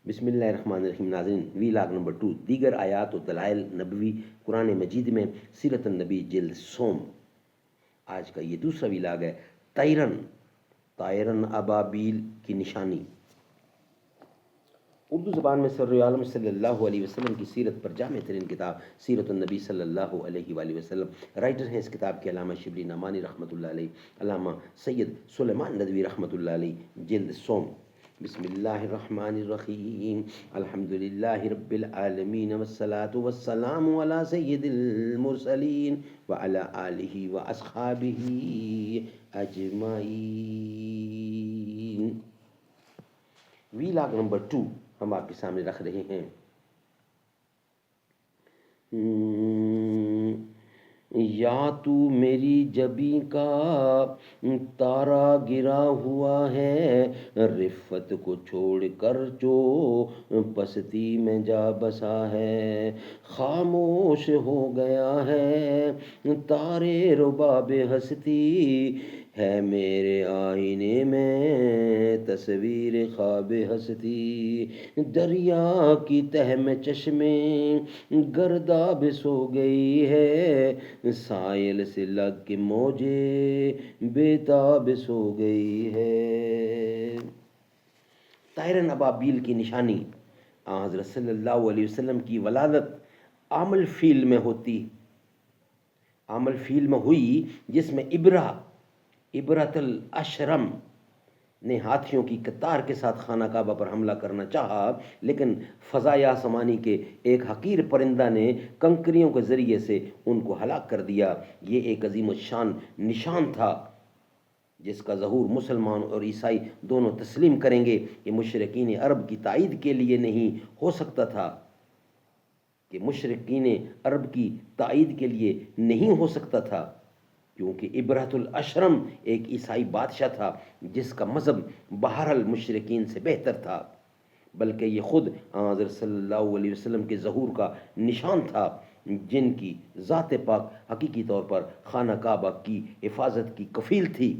بسم اللہ الرحمن الرحیم. ناظرین، وی لاگ نمبر 2، دیگر آیات و دلائل نبوی قرآن مجید میں سیرت النبی جلد سوم. آج کا یہ دوسرا وی لاگ ہے، طائرن ابابیل کی نشانی. اردو زبان میں سر عالم صلی اللہ علیہ وسلم کی سیرت پر جامع ترین کتاب سیرت النبی صلی اللہ علیہ وآلہ وسلم. رائٹر ہیں اس کتاب کے علامہ شبلی نعمانی رحمۃ اللہ علیہ، علامہ سید سلیمان ندوی رحمۃ اللہ علیہ. جلد سوم. بسم اللہ الرحمن الرحیم. الحمد للہ رب العالمین والصلاة والسلام علی سید المرسلین وعلی آلہ واصحابہ اجمعین. وی لاگ نمبر 2 ہم آپ کے سامنے رکھ رہے ہیں. یا تو میری جبیں کا تارا گرا ہوا ہے، رفت کو چھوڑ کر جو پستی میں جا بسا ہے. خاموش ہو گیا ہے تارے رباب ہستی، ہے میرے آئینے میں تصویر خواب ہستی. دریا کی تہ میں چشمیں گرداب سو گئی ہے، سائل سے لگ کے موجے بےتاب سو گئی ہے. طائرن ابابیل کی نشانی. حضرت صلی اللہ علیہ وسلم کی ولادت عامل فیل میں ہوئی، جس میں ابرت الاشرم نے ہاتھیوں کی قطار کے ساتھ خانہ کعبہ پر حملہ کرنا چاہا، لیکن فضائے آسمانی کے ایک حقیر پرندہ نے کنکریوں کے ذریعے سے ان کو ہلاک کر دیا. یہ ایک عظیم الشان نشان تھا جس کا ظہور مسلمان اور عیسائی دونوں تسلیم کریں گے. یہ مشرکین عرب کی تائید کے لیے نہیں ہو سکتا تھا، کیونکہ ابرہت الاشرم ایک عیسائی بادشاہ تھا جس کا مذہب بہر المشرکین سے بہتر تھا، بلکہ یہ خود حضرت صلی اللہ علیہ وسلم کے ظہور کا نشان تھا، جن کی ذات پاک حقیقی طور پر خانہ کعبہ کی حفاظت کی کفیل تھی.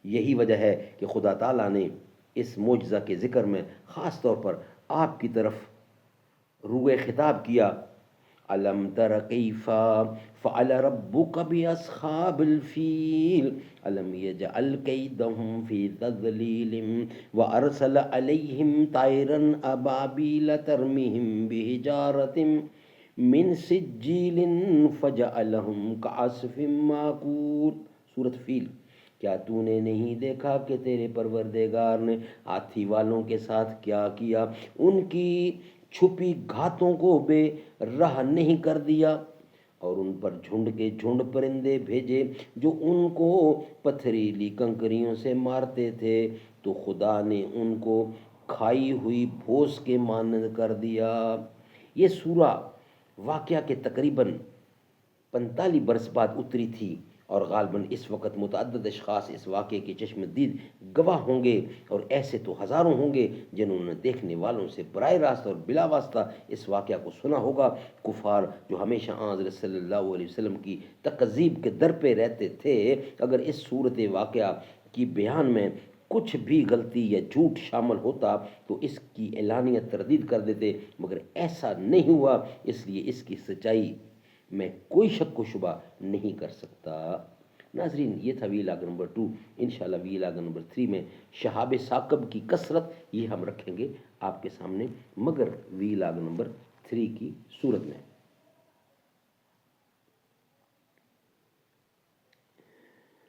یہی وجہ ہے کہ خدا تعالیٰ نے اس معجزہ کے ذکر میں خاص طور پر آپ کی طرف روئے خطاب کیا. الم تر کیف فعل ربک باصحاب الفیل الم یجعل کیدہم فی تضلیل وارسل علیہم طیرا ابابیل ترمہم بحجارۃ من سجیل فجعلہم کعصف ماکول. سورۃ فیل. کیا تو نے نہیں دیکھا کہ تیرے پروردگار نے ہاتھی والوں کے ساتھ کیا کیا؟ ان کی چھپی گھاتوں کو بے راہ نہیں کر دیا، اور ان پر جھنڈ کے جھنڈ پرندے بھیجے جو ان کو پتھریلی کنکریوں سے مارتے تھے، تو خدا نے ان کو کھائی ہوئی بھوس کے مانند کر دیا. یہ سورہ واقعہ کے تقریباً 45 برس بعد اتری تھی، اور غالباً اس وقت متعدد اشخاص اس واقعے کے چشم دید گواہ ہوں گے، اور ایسے تو ہزاروں ہوں گے جنہوں نے دیکھنے والوں سے براہ راست اور بلا واسطہ اس واقعہ کو سنا ہوگا. کفار جو ہمیشہ حضرت صلی اللہ علیہ وسلم کی تکذیب کے در پہ رہتے تھے، اگر اس صورت واقعہ کی بیان میں کچھ بھی غلطی یا جھوٹ شامل ہوتا تو اس کی اعلانیہ تردید کر دیتے، مگر ایسا نہیں ہوا، اس لیے اس کی سچائی میں کوئی شک و شبہ نہیں کر سکتا. ناظرین، یہ تھا وی لاگ نمبر 2. انشاءاللہ وی لاگ نمبر 3 میں شہاب ثاقب کی کثرت یہ ہم رکھیں گے آپ کے سامنے، مگر وی لاگ نمبر 3 کی صورت میں.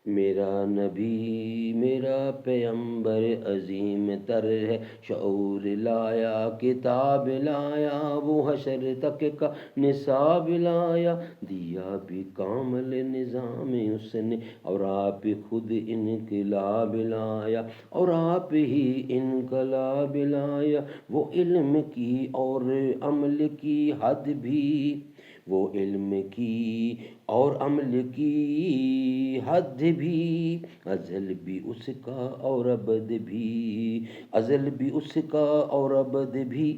میرا نبی میرا پیغمبر عظیم تر ہے، شعور لایا کتاب لایا، وہ حشر تک کا نصاب لایا، دیا بھی کامل نظام اس نے، اور آپ خود انقلاب لایا، اور آپ ہی انقلاب لایا. وہ علم کی اور عمل کی حد بھی، وہ علم کی اور عمل کی حد بھی، ازل بھی اس کا اور ابد بھی، ازل بھی اس کا اور ابد بھی،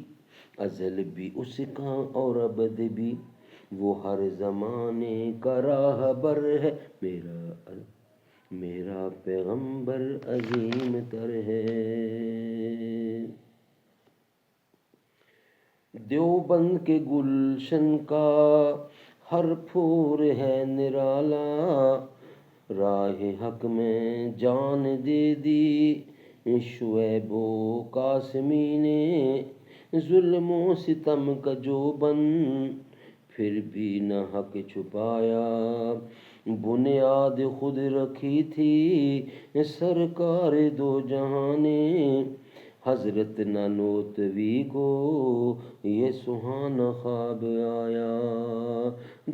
ازل بھی اس کا اور ابد بھی. وہ ہر زمانے کا راہبر ہے، میرا پیغمبر عظیم تر ہے. دیوبند کے گلشن کا ہر پھول ہے نرالا، راہ حق میں جان دے دی شعیب و قاسمی نے، ظلم و ستم کا جو بن پھر بھی نہ حق چھپایا، بنیاد خود رکھی تھی سرکار دو جہاں نے، حضرت نانوتوی کو یہ سہانا خواب آیا،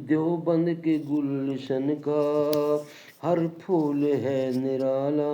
دیوبند کے گلشن کا ہر پھول ہے نرالا۔